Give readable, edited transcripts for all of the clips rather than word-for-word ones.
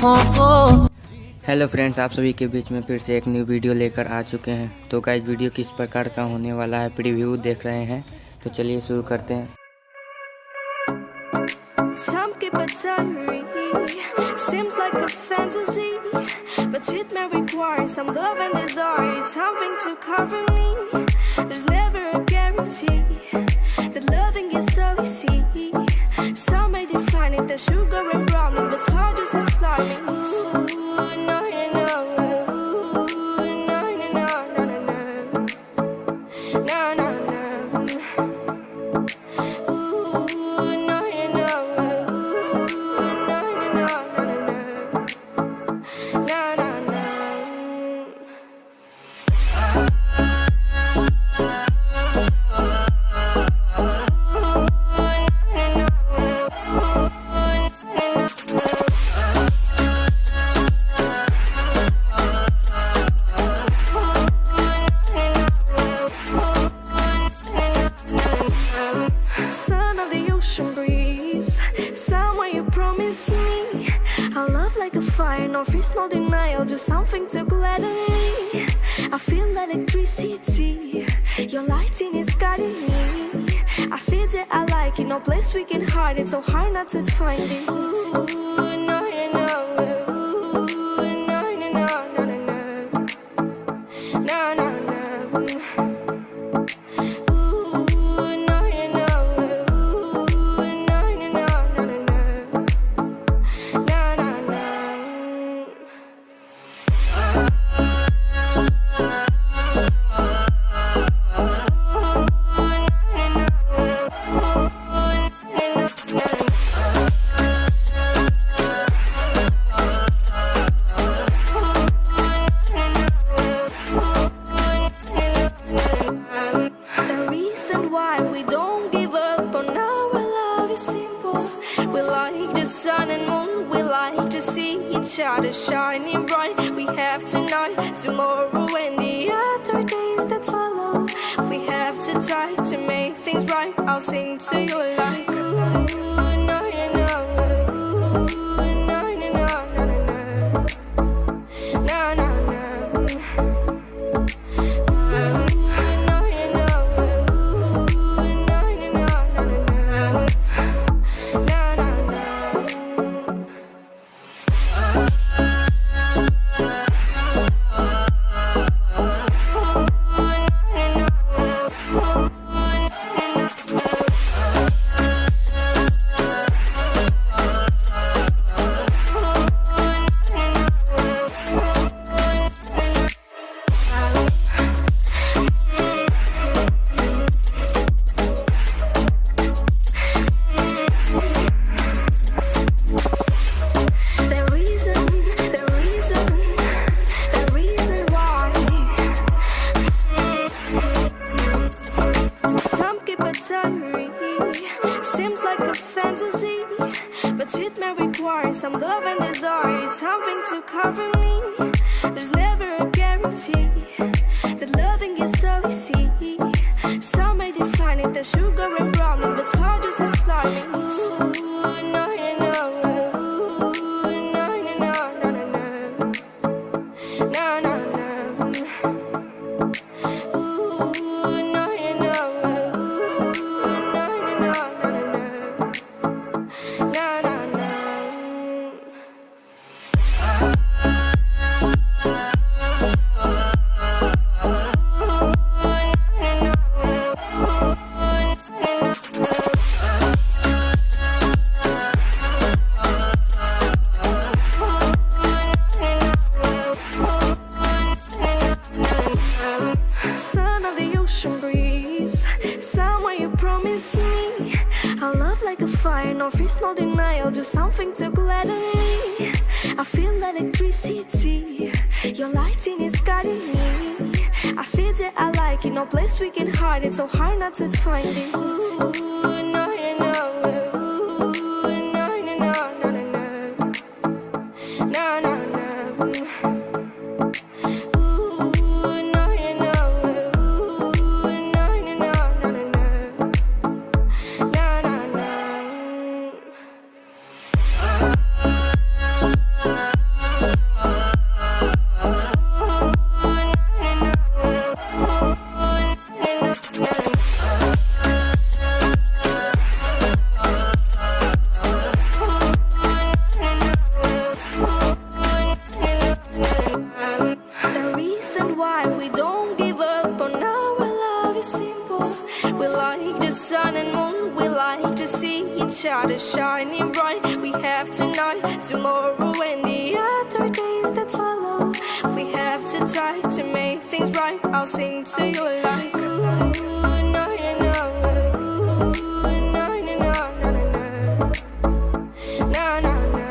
Hello friends, आप सभी के बीच में फिर से एक न्यू वीडियो लेकर आ चुके हैं। तो गाइस, वीडियो किस प्रकार का होने वाला है प्रीव्यू देख रहे हैं, तो चलिए शुरू करते हैं। Seems like a fantasy, but it may require some love and desire. It's something to cover me. There's never a guarantee that loving is so easy. Some may define it as sugar and brownies, but it's hard just as slimy. Ooh, no, no, no. Ooh, no, no, no, no, no, no. No, no, no. Son of the ocean breeze, somewhere you promised me a love like a fire, no fears, no denial, just something to gladden me. I feel electricity, your lighting is guiding me. I feel that I like it, no place we can hide it, so hard not to find it. Ooh, no, no, no. Ooh, no, no, no, no, no, no. No, no, no. Sun and moon, we like to see each other shining bright. We have tonight, tomorrow, and the other days that follow. We have to try to make things right. I'll sing to you like ooh, no, no, no. Ooh, no, no, no, no, no, no. No, no, no. Seems like a fantasy, but it may require some love and desire. It's something to cover me. There's never a guarantee that loving is so easy. Some may define it as sugar and brownies, but it's hard just as slimy. Ooh, no, no, no. Ooh, no, no, no, no, no, no. No, no, no. Son of the ocean breeze, somewhere you promised me a love like a fire, no fears, no denial, just something to gladden me. I feel electricity, your lighting is guiding me. I feel that I like it, no place we can hide it, so hard not to find it. Ooh, no, no, no. Ooh, no, no, no, no, no, no. No, no, no. No, no, no. shining bright. We have tonight, tomorrow, and the other days that follow. We have to try to make things right. I'll sing to you like ooh, no, no, no. Ooh, no, no, no, no, no, no. No, no, no.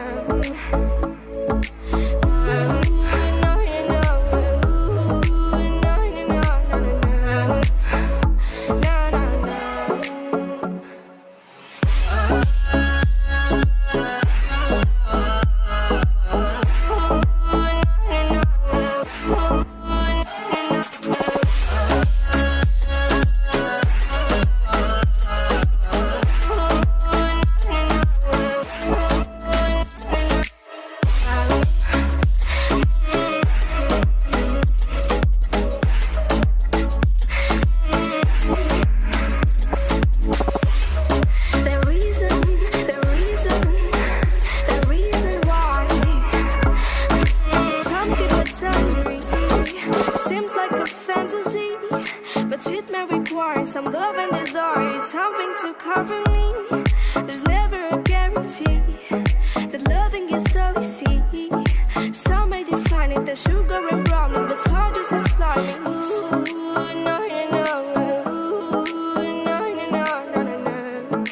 Some love and desire, it's something to cover me. There's never a guarantee that loving is so easy. Some may define it as sugar and brownies, but it's hard just as slimy. Ooh, no, no, no. Ooh, no, no, no, no, no, no.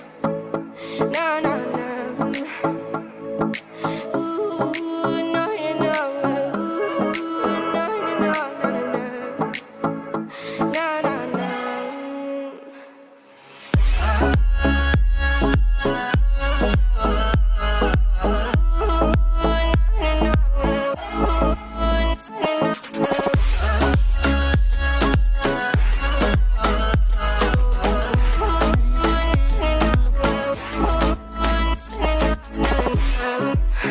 No, no, no. Ooh, no, no, no. Ooh, no, no, no, no, no, no. No, no, no.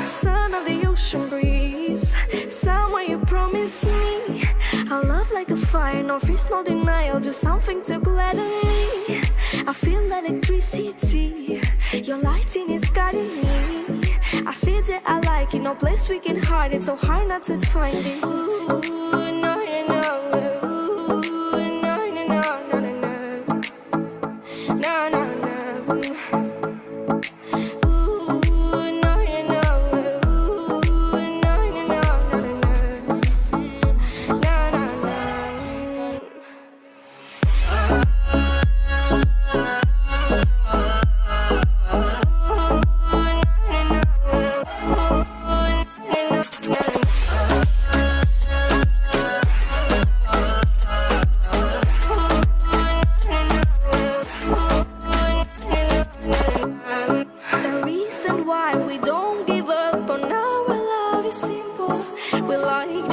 Son of the ocean breeze, somewhere you promised me a love like a fire, no fears, no denial, just something to gladden me. I feel electricity, your lighting is guiding me. I feel that I like it, no place we can hide it, so hard not to find it. Ooh, no, no, no. Ooh, no, no, no, no, no, no. No, no, no.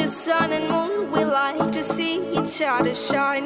Sun and moon, we like to see each other shining